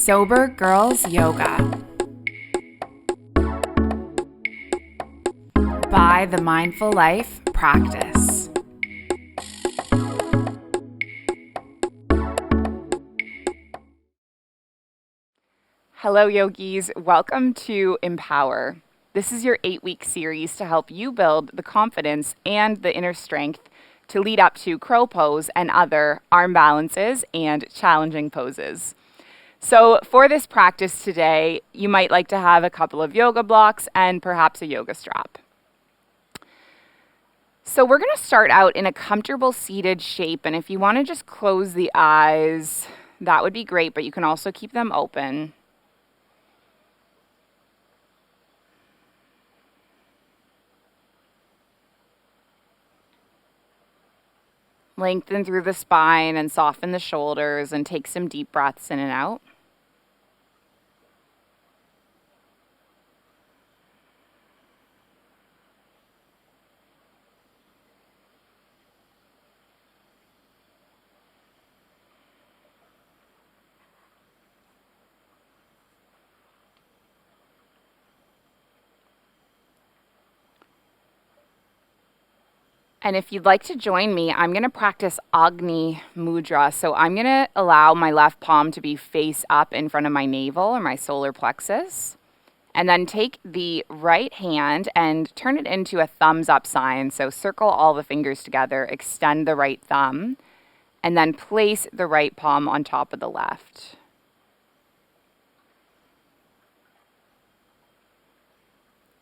Sober Girls Yoga by the Mindful Life Practice. Hello, yogis. Welcome to Empower. This is your 8-week series to help you build the confidence and the inner strength to lead up to crow pose and other arm balances and challenging poses. So for this practice today, you might like to have a couple of yoga blocks and perhaps a yoga strap. So we're going to start out in a comfortable seated shape, and if you want to just close the eyes, that would be great, but you can also keep them open. Lengthen through the spine and soften the shoulders and take some deep breaths in and out. And if you'd like to join me, I'm going to practice Agni Mudra. So I'm going to allow my left palm to be face up in front of my navel or my solar plexus. And then take the right hand and turn it into a thumbs up sign. So circle all the fingers together, extend the right thumb, and then place the right palm on top of the left.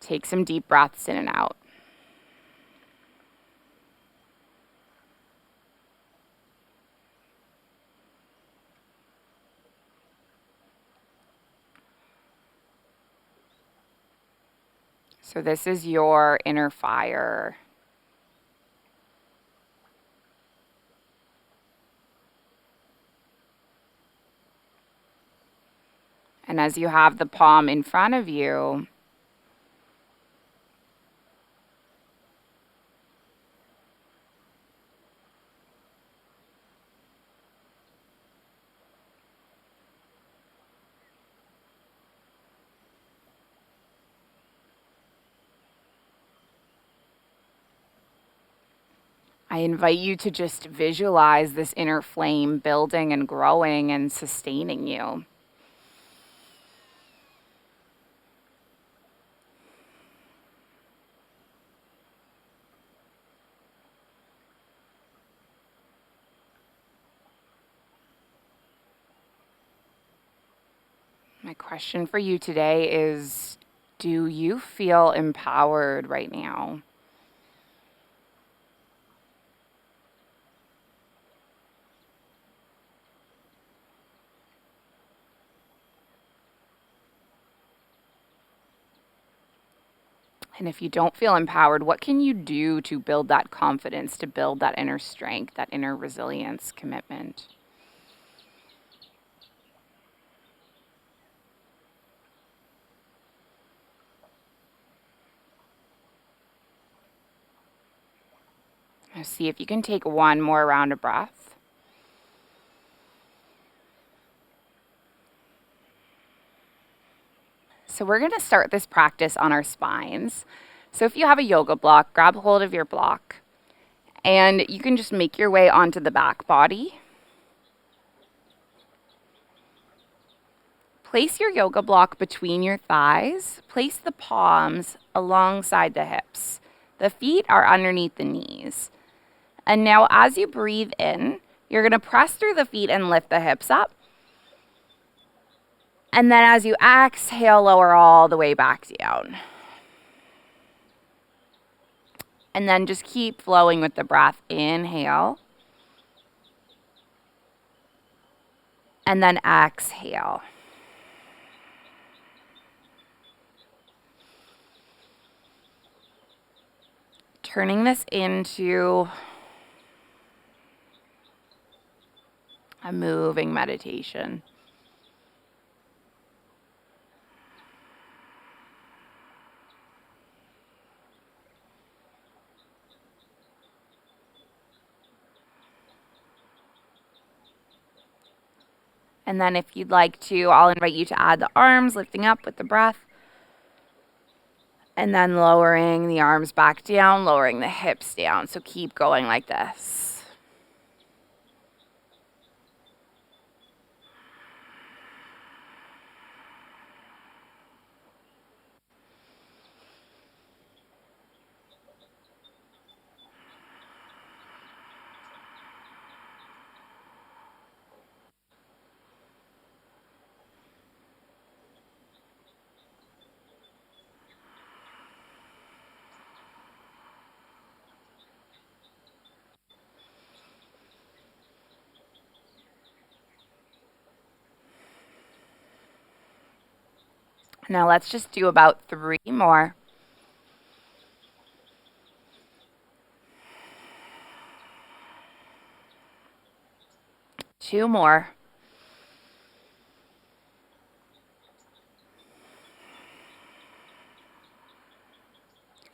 Take some deep breaths in and out. So this is your inner fire. And as you have the palm in front of you, I invite you to just visualize this inner flame building and growing and sustaining you. My question for you today is, do you feel empowered right now? And if you don't feel empowered, what can you do to build that confidence, to build that inner strength, that inner resilience, commitment? Now see if you can take one more round of breath. So we're going to start this practice on our spines. So if you have a yoga block, grab hold of your block, and you can just make your way onto the back body. Place your yoga block between your thighs. Place the palms alongside the hips. The feet are underneath the knees. And now as you breathe in, you're going to press through the feet and lift the hips up. And then as you exhale, lower all the way back down. And then just keep flowing with the breath. Inhale. And then exhale. Turning this into a moving meditation. And then if you'd like to, I'll invite you to add the arms, lifting up with the breath. And then lowering the arms back down, lowering the hips down. So keep going like this. Now let's just do about 3 more. Two more.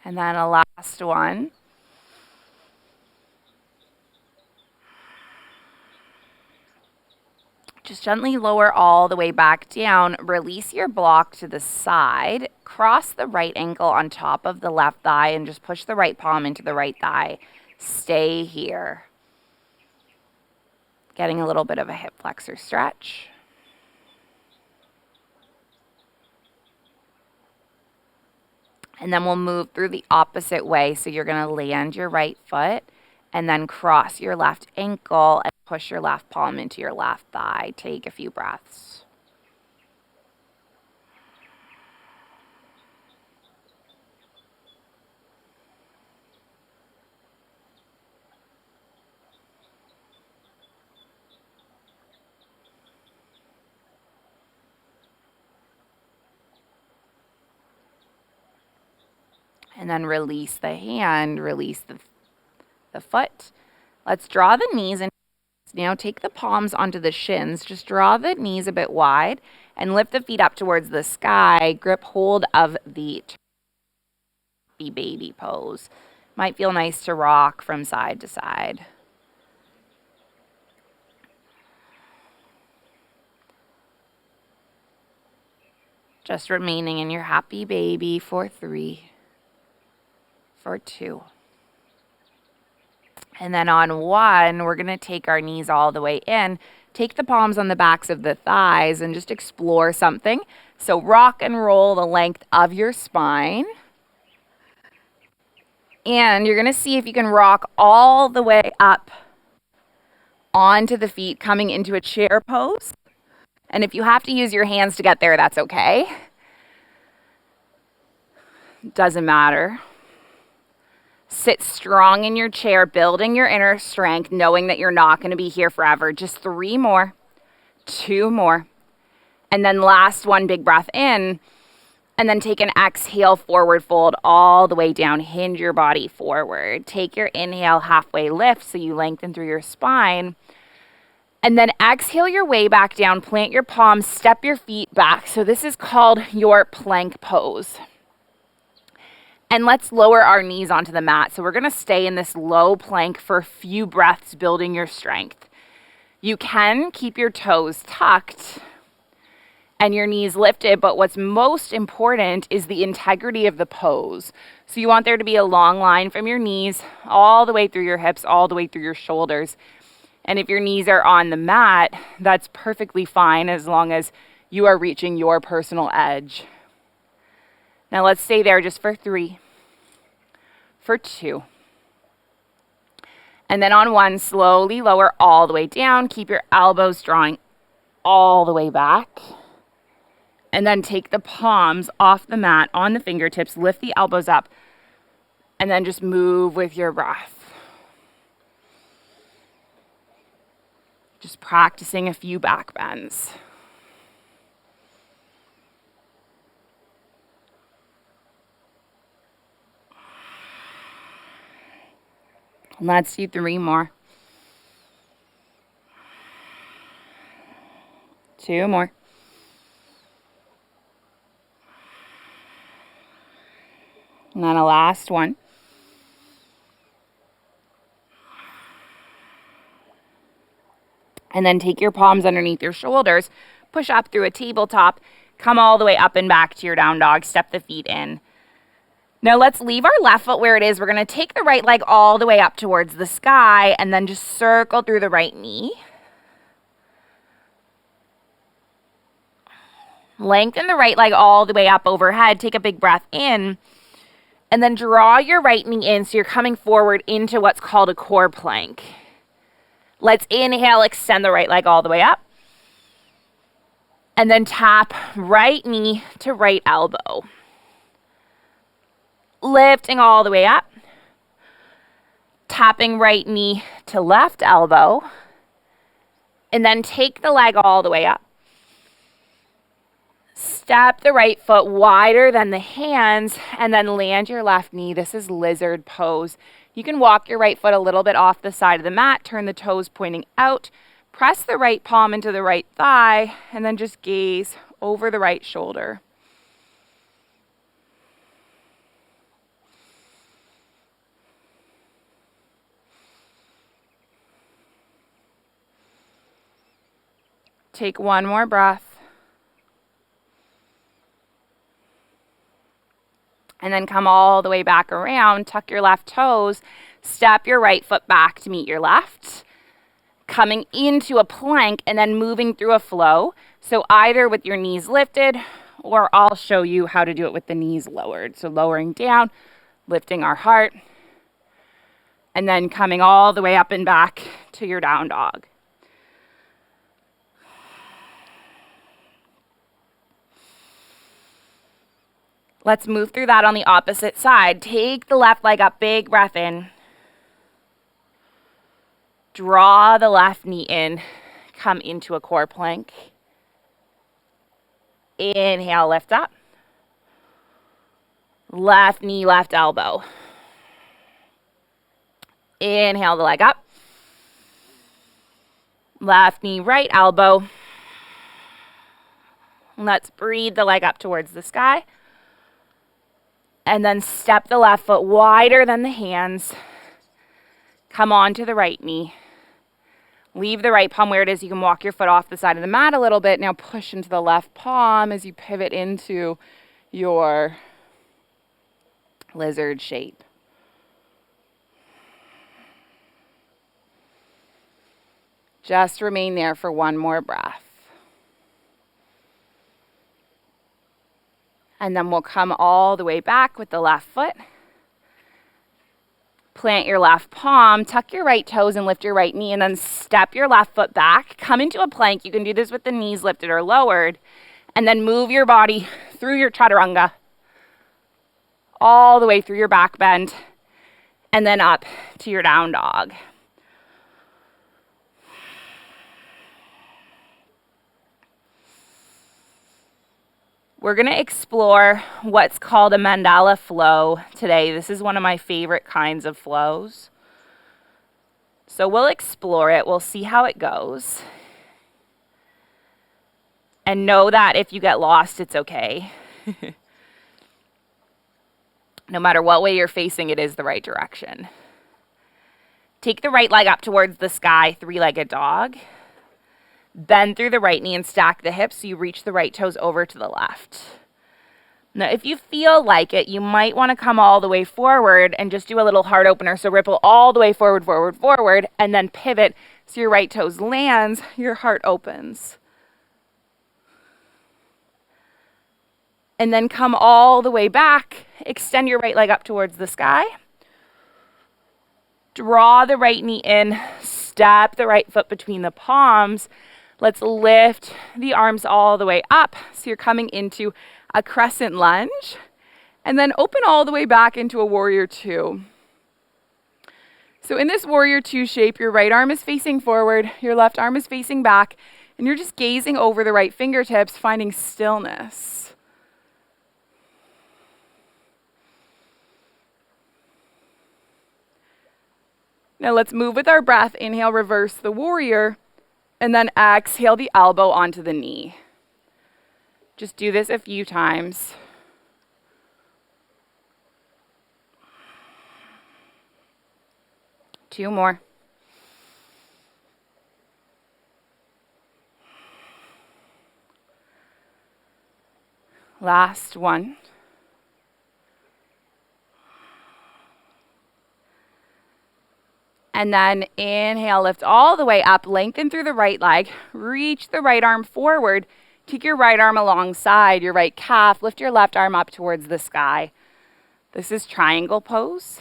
And then a last one. Just gently lower all the way back down. Release your block to the side. Cross the right ankle on top of the left thigh and just push the right palm into the right thigh. Stay here. Getting a little bit of a hip flexor stretch. And then we'll move through the opposite way. So you're going to land your right foot and then cross your left ankle and push your left palm into your left thigh. Take a few breaths. And then release the hand, release the foot. Let's draw the knees in. Now take the palms onto the shins. Just draw the knees a bit wide and lift the feet up towards the sky. Grip hold of the baby pose. Might feel nice to rock from side to side. Just remaining in your happy baby for 3, for 2. And then on 1, we're going to take our knees all the way in. Take the palms on the backs of the thighs and just explore something. So rock and roll the length of your spine. And you're going to see if you can rock all the way up onto the feet, coming into a chair pose. And if you have to use your hands to get there, that's okay. Doesn't matter. Sit strong in your chair, building your inner strength, knowing that you're not going to be here forever. Just 3 more, 2 more. And then last one, big breath in. And then take an exhale, forward fold all the way down. Hinge your body forward. Take your inhale, halfway lift so you lengthen through your spine. And then exhale your way back down. Plant your palms, step your feet back. So this is called your plank pose. And let's lower our knees onto the mat. So we're going to stay in this low plank for a few breaths, building your strength. You can keep your toes tucked and your knees lifted, but what's most important is the integrity of the pose. So you want there to be a long line from your knees all the way through your hips, all the way through your shoulders. And if your knees are on the mat, that's perfectly fine as long as you are reaching your personal edge. Now let's stay there just for 3, for 2. And then on 1, slowly lower all the way down. Keep your elbows drawing all the way back. And then take the palms off the mat on the fingertips, lift the elbows up, and then just move with your breath. Just practicing a few back bends. Let's do 3 more. 2 more. And then a last one. And then take your palms underneath your shoulders, push up through a tabletop, come all the way up and back to your down dog, step the feet in. Now let's leave our left foot where it is. We're going to take the right leg all the way up towards the sky and then just circle through the right knee. Lengthen the right leg all the way up overhead. Take a big breath in. And then draw your right knee in so you're coming forward into what's called a core plank. Let's inhale, extend the right leg all the way up. And then tap right knee to right elbow. Lifting all the way up. Tapping right knee to left elbow. And then take the leg all the way up. Step the right foot wider than the hands and then land your left knee. This is lizard pose. You can walk your right foot a little bit off the side of the mat, turn the toes pointing out, press the right palm into the right thigh, and then just gaze over the right shoulder. Take one more breath. And then come all the way back around, tuck your left toes, step your right foot back to meet your left, coming into a plank and then moving through a flow. So either with your knees lifted, or I'll show you how to do it with the knees lowered. So lowering down, lifting our heart, and then coming all the way up and back to your down dog. Let's move through that on the opposite side. Take the left leg up, big breath in. Draw the left knee in, come into a core plank. Inhale, lift up. Left knee, left elbow. Inhale the leg up. Left knee, right elbow. Let's breathe the leg up towards the sky. And then step the left foot wider than the hands. Come on to the right knee. Leave the right palm where it is. You can walk your foot off the side of the mat a little bit. Now push into the left palm as you pivot into your lizard shape. Just remain there for one more breath. And then we'll come all the way back with the left foot. Plant your left palm, tuck your right toes and lift your right knee, and then step your left foot back. Come into a plank. You can do this with the knees lifted or lowered. And then move your body through your chaturanga, all the way through your back bend, and then up to your down dog. We're going to explore what's called a Mandala flow today. This is one of my favorite kinds of flows. So we'll explore it. We'll see how it goes. And know that if you get lost, it's okay. No matter what way you're facing, it is the right direction. Take the right leg up towards the sky, three-legged dog. Bend through the right knee and stack the hips so you reach the right toes over to the left. Now, if you feel like it, you might want to come all the way forward and just do a little heart opener. So ripple all the way forward, forward, forward, and then pivot so your right toes lands, your heart opens. And then come all the way back. Extend your right leg up towards the sky. Draw the right knee in. Step the right foot between the palms. Let's lift the arms all the way up. So you're coming into a crescent lunge. And then open all the way back into a warrior two. So in this warrior two shape, your right arm is facing forward, your left arm is facing back, and you're just gazing over the right fingertips, finding stillness. Now let's move with our breath. Inhale, reverse the warrior. And then exhale the elbow onto the knee. Just do this a few times. Two more. Last one. And then inhale, lift all the way up, lengthen through the right leg, reach the right arm forward, take your right arm alongside your right calf, lift your left arm up towards the sky. This is triangle pose.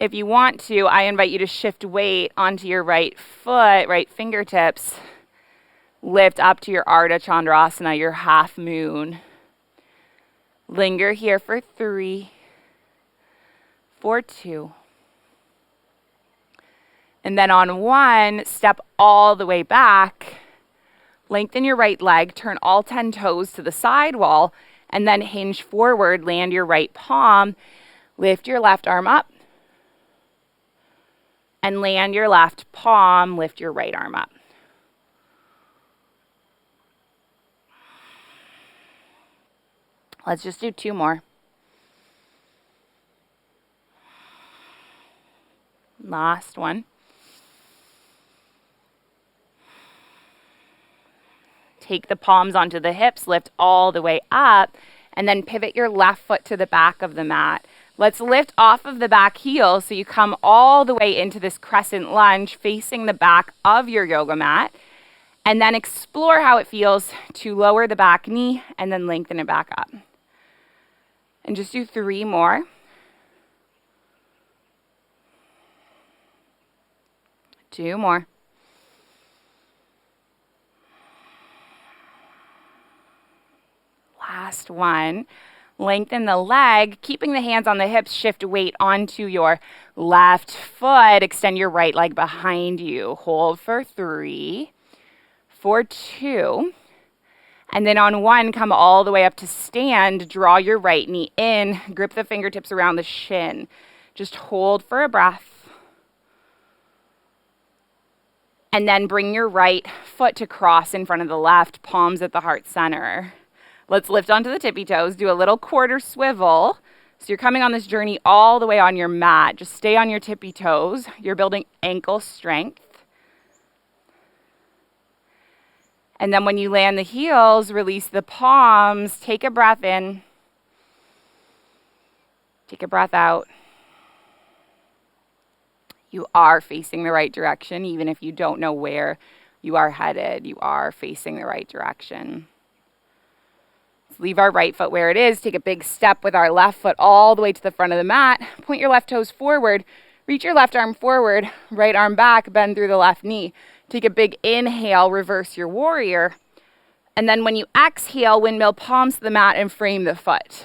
If you want to, I invite you to shift weight onto your right foot, right fingertips, lift up to your Ardha Chandrasana, your half moon. Linger here for 3, for 2. And then on 1, step all the way back, lengthen your right leg, turn all 10 toes to the side wall, and then hinge forward, land your right palm, lift your left arm up, and land your left palm, lift your right arm up. Let's just do 2 more. Last one. Take the palms onto the hips, lift all the way up, and then pivot your left foot to the back of the mat. Let's lift off of the back heel so you come all the way into this crescent lunge facing the back of your yoga mat, and then explore how it feels to lower the back knee and then lengthen it back up. And just do 3 more. 2 more. Last one. Lengthen the leg, keeping the hands on the hips, shift weight onto your left foot, extend your right leg behind you. Hold for 3, for 2, and then on 1, come all the way up to stand, draw your right knee in, grip the fingertips around the shin. Just hold for a breath. And then bring your right foot to cross in front of the left, palms at the heart center. Let's lift onto the tippy toes, do a little quarter swivel. So you're coming on this journey all the way on your mat. Just stay on your tippy toes. You're building ankle strength. And then when you land the heels, release the palms. Take a breath in. Take a breath out. You are facing the right direction, even if you don't know where you are headed. You are facing the right direction. Leave our right foot where it is. Take a big step with our left foot all the way to the front of the mat. Point your left toes forward. Reach your left arm forward. Right arm back. Bend through the left knee. Take a big inhale. Reverse your warrior. And then when you exhale, windmill palms to the mat and frame the foot.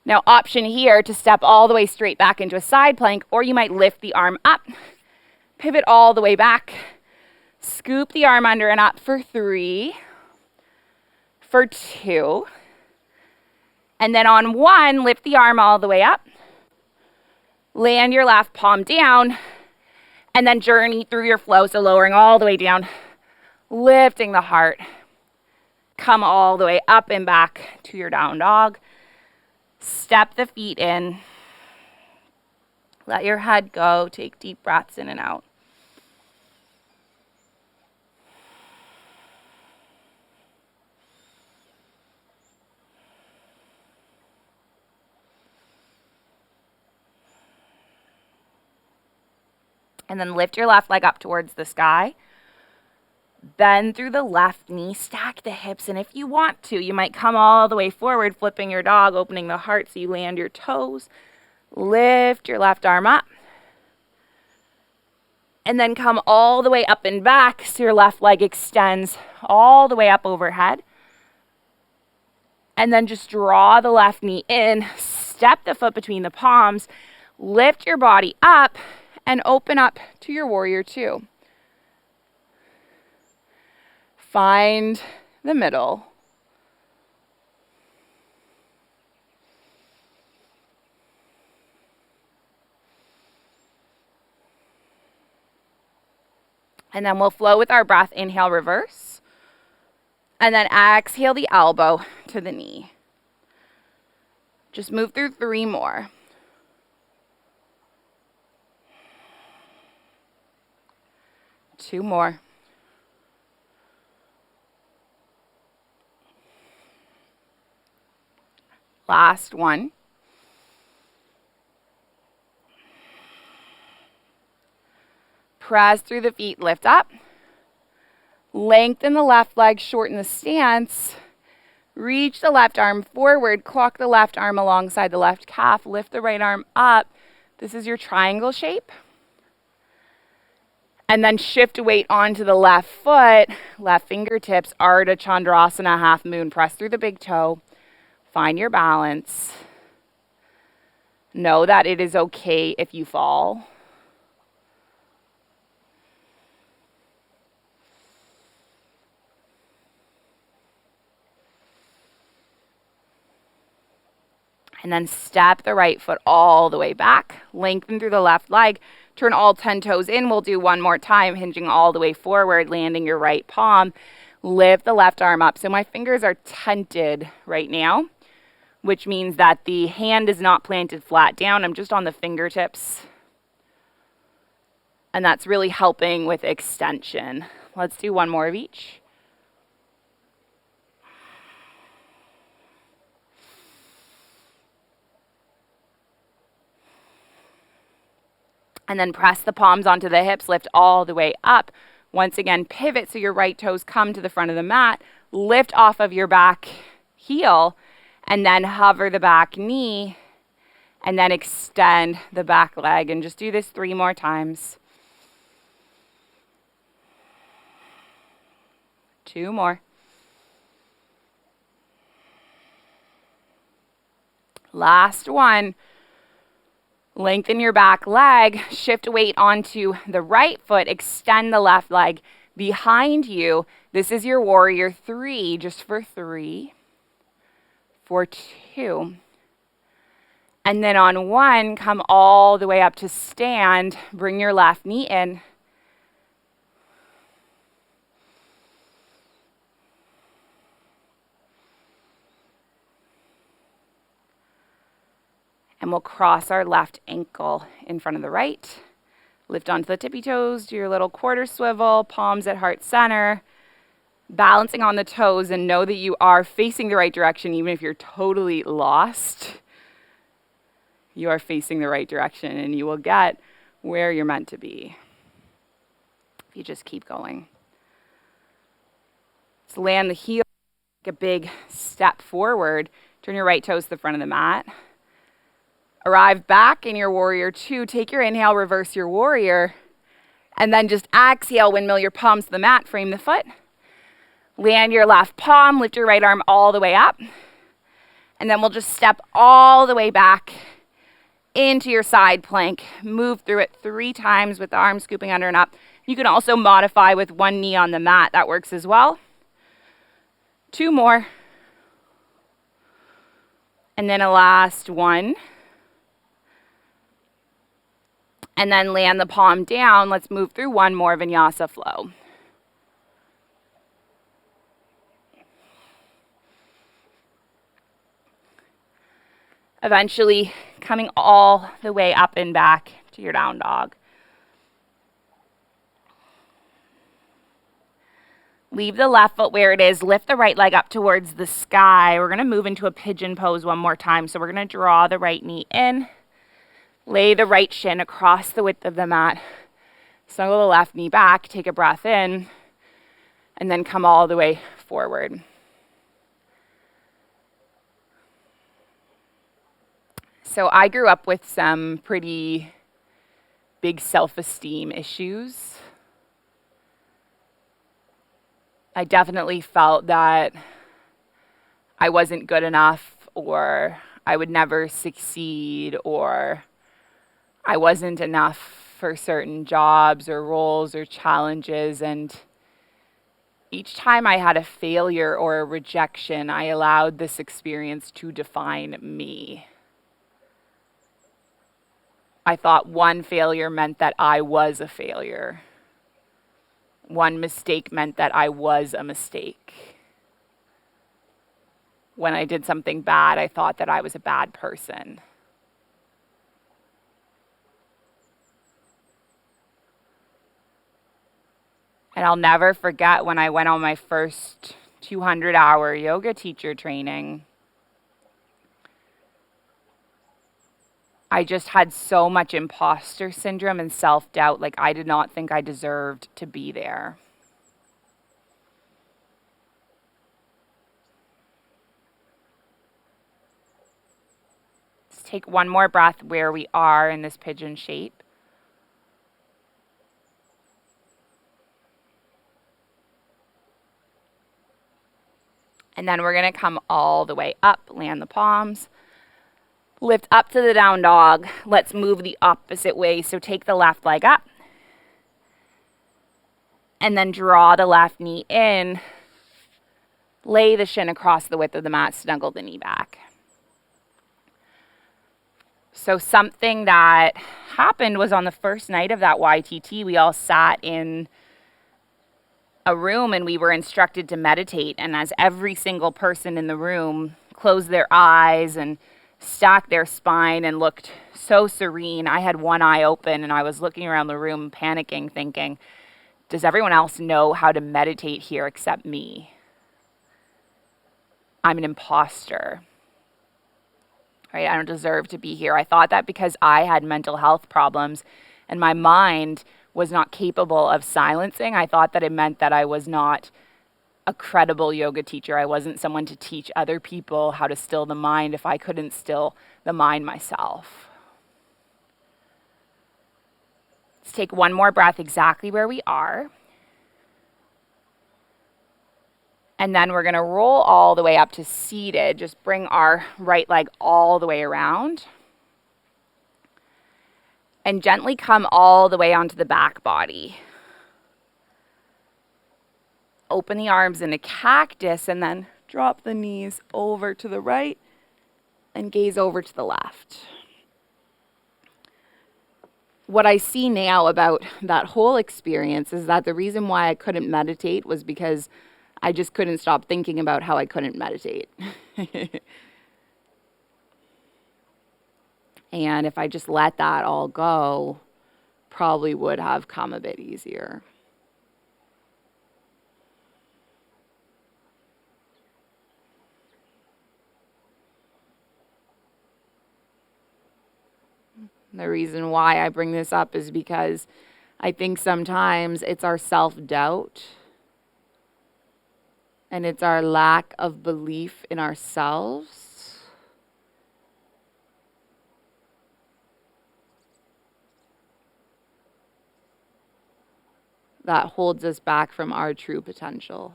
Now, option here to step all the way straight back into a side plank, or you might lift the arm up. Pivot all the way back. Scoop the arm under and up for 3. For 2, and then on 1, lift the arm all the way up, land your left palm down, and then journey through your flow, so lowering all the way down, lifting the heart, come all the way up and back to your down dog, step the feet in, let your head go, take deep breaths in and out. And then lift your left leg up towards the sky. Bend through the left knee, stack the hips, and if you want to, you might come all the way forward, flipping your dog, opening the heart so you land your toes. Lift your left arm up. And then come all the way up and back so your left leg extends all the way up overhead. And then just draw the left knee in, step the foot between the palms, lift your body up, and open up to your warrior 2. Find the middle. And then we'll flow with our breath. Inhale, reverse. And then exhale the elbow to the knee. Just move through 3 more. 2 more. Last one. Press through the feet, lift up. Lengthen the left leg, shorten the stance. Reach the left arm forward, clock the left arm alongside the left calf, lift the right arm up. This is your triangle shape. And then shift weight onto the left foot, left fingertips, Ardha Chandrasana, half moon. Press through the big toe. Find your balance. Know that it is okay if you fall. And then step the right foot all the way back. Lengthen through the left leg. Turn all 10 toes in. We'll do one more time, hinging all the way forward, landing your right palm. Lift the left arm up. So my fingers are tented right now, which means that the hand is not planted flat down. I'm just on the fingertips. And that's really helping with extension. Let's do one more of each. And then press the palms onto the hips, lift all the way up. Once again, pivot so your right toes come to the front of the mat. Lift off of your back heel, and then hover the back knee, and then extend the back leg. And just do this 3 more times. 2 more. Last one. Lengthen your back leg, shift weight onto the right foot, extend the left leg behind you. This is your warrior 3, just for 3, for 2. And then on 1, come all the way up to stand, bring your left knee in. And we'll cross our left ankle in front of the right. Lift onto the tippy toes, do your little quarter swivel, palms at heart center, balancing on the toes, and know that you are facing the right direction even if you're totally lost. You are facing the right direction and you will get where you're meant to be if you just keep going. Let's land the heel, take a big step forward, turn your right toes to the front of the mat. Arrive back in your warrior 2. Take your inhale, reverse your warrior, and then just exhale, windmill your palms to the mat, frame the foot. Land your left palm, lift your right arm all the way up. And then we'll just step all the way back into your side plank. Move through it 3 times with the arms scooping under and up. You can also modify with one knee on the mat. That works as well. 2 more. And then a last one. And then land the palm down. Let's move through one more vinyasa flow. Eventually coming all the way up and back to your down dog. Leave the left foot where it is. Lift the right leg up towards the sky. We're going to move into a pigeon pose one more time. So we're going to draw the right knee in. Lay the right shin across the width of the mat. Snuggle the left knee back, take a breath in, and then come all the way forward. So I grew up with some pretty big self-esteem issues. I definitely felt that I wasn't good enough, or I would never succeed, or I wasn't enough for certain jobs or roles or challenges. And each time I had a failure or a rejection, I allowed this experience to define me. I thought one failure meant that I was a failure. One mistake meant that I was a mistake. When I did something bad, I thought that I was a bad person. And I'll never forget when I went on my first 200-hour yoga teacher training. I just had so much imposter syndrome and self-doubt. Like, I did not think I deserved to be there. Let's take one more breath where we are in this pigeon shape. And then we're going to come all the way up, land the palms. Lift up to the down dog. Let's move the opposite way. So take the left leg up. And then draw the left knee in. Lay the shin across the width of the mat, snuggle the knee back. So something that happened was on the first night of that YTT, we all sat in a room and we were instructed to meditate. And as every single person in the room closed their eyes and stacked their spine and looked so serene, I had one eye open and I was looking around the room panicking, thinking, does everyone else know how to meditate here except me? I'm an imposter. Right? I don't deserve to be here. I thought that because I had mental health problems and my mind was not capable of silencing, I thought that it meant that I was not a credible yoga teacher. I wasn't someone to teach other people how to still the mind if I couldn't still the mind myself. Let's take one more breath exactly where we are. And then we're going to roll all the way up to seated. Just bring our right leg all the way around. And gently come all the way onto the back body. Open the arms in a cactus and then drop the knees over to the right and gaze over to the left. What I see now about that whole experience is that the reason why I couldn't meditate was because I just couldn't stop thinking about how I couldn't meditate. And if I just let that all go, probably would have come a bit easier. The reason why I bring this up is because I think sometimes it's our self-doubt and it's our lack of belief in ourselves that holds us back from our true potential.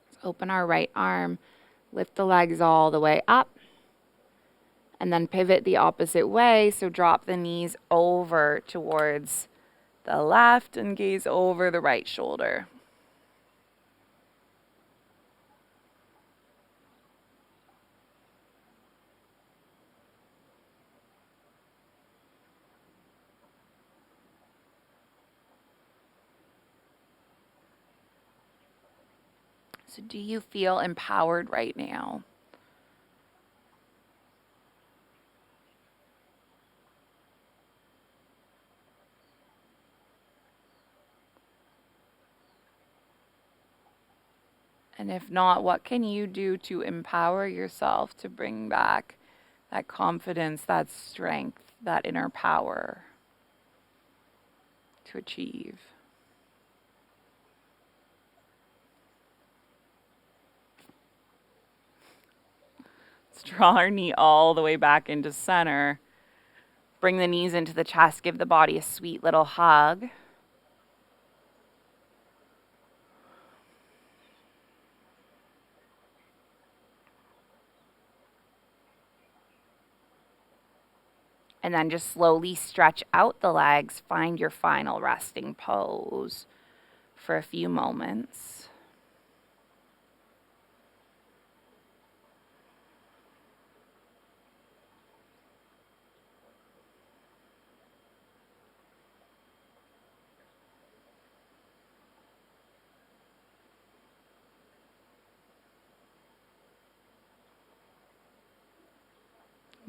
Let's open our right arm, lift the legs all the way up, and then pivot the opposite way. So drop the knees over towards the left and gaze over the right shoulder. So do you feel empowered right now? And if not, what can you do to empower yourself to bring back that confidence, that strength, that inner power to achieve? Let's draw our knee all the way back into center. Bring the knees into the chest. Give the body a sweet little hug. And then just slowly stretch out the legs. Find your final resting pose for a few moments.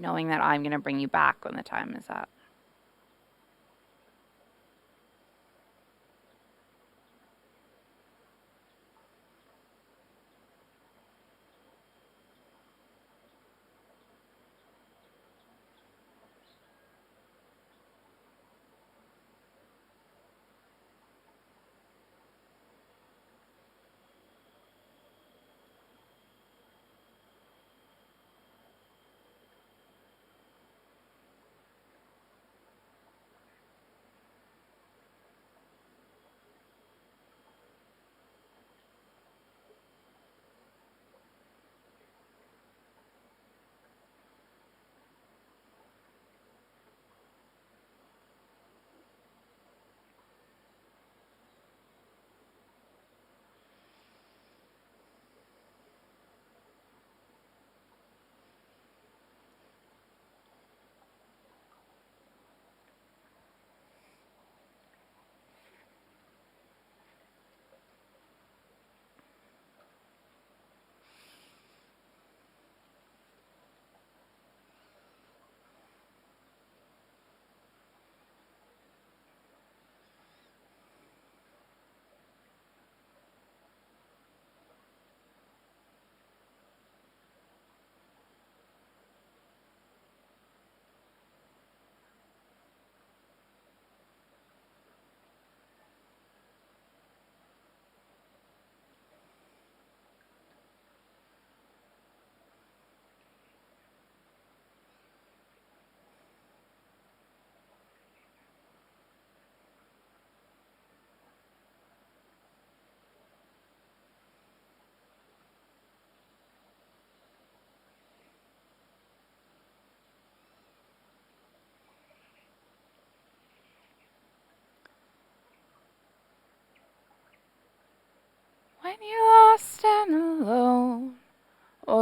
Knowing that I'm going to bring you back when the time is up.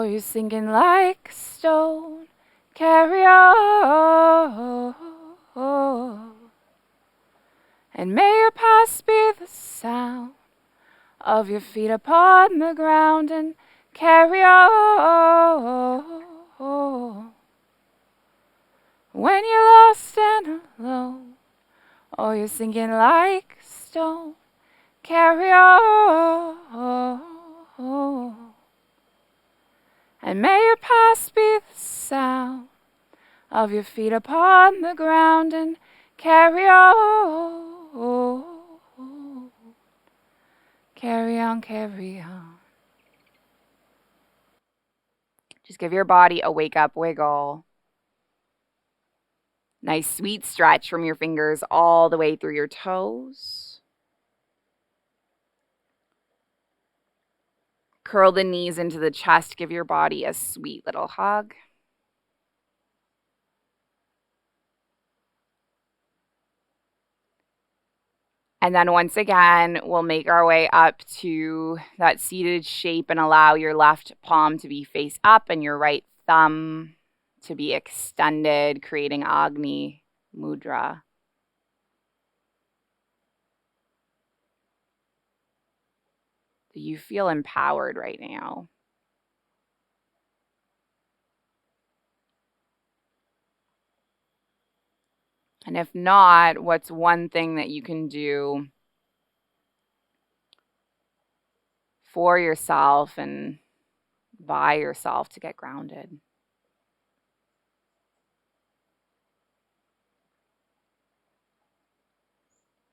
you're sinking like stone. Carry on. And may your past be the sound of your feet upon the ground, and carry on. When you're lost and alone, or you're sinking like stone, carry on. And may your past be the sound of your feet upon the ground, and carry on. Carry on, carry on. Just give your body a wake up wiggle. Nice sweet stretch from your fingers all the way through your toes. Curl the knees into the chest. Give your body a sweet little hug. And then once again, we'll make our way up to that seated shape and allow your left palm to be face up and your right thumb to be extended, creating Agni Mudra. Do you feel empowered right now? And if not, what's one thing that you can do for yourself and by yourself to get grounded?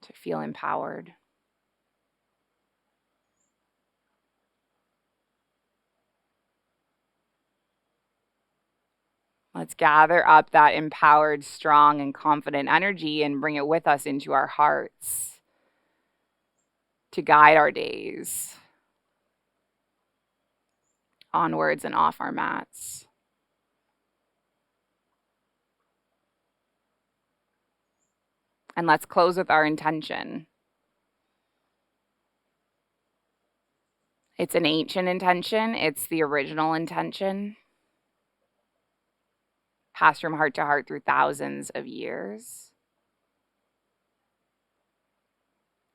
To feel empowered? Let's gather up that empowered, strong, and confident energy and bring it with us into our hearts to guide our days onwards and off our mats. And let's close with our intention. It's an ancient intention. It's the original intention, passed from heart to heart through thousands of years.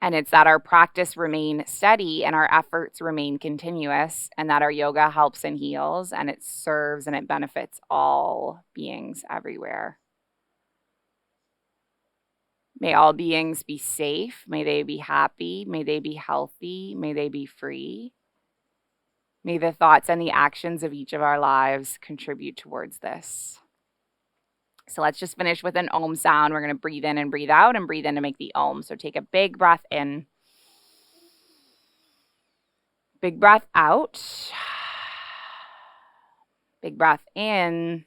And it's that our practice remain steady and our efforts remain continuous, and that our yoga helps and heals, and it serves and it benefits all beings everywhere. May all beings be safe. May they be happy. May they be healthy. May they be free. May the thoughts and the actions of each of our lives contribute towards this. So let's just finish with an Om sound. We're going to breathe in and breathe out, and breathe in to make the Om. So take a big breath in. Big breath out. Big breath in.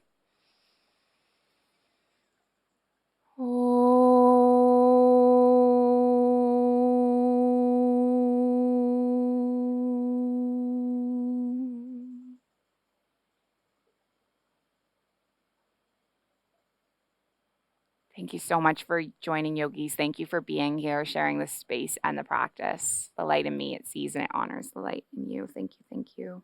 Thank you so much for joining, yogis. Thank you for being here, sharing this space and the practice. The light in me, it sees and it honors the light in you. Thank you. Thank you.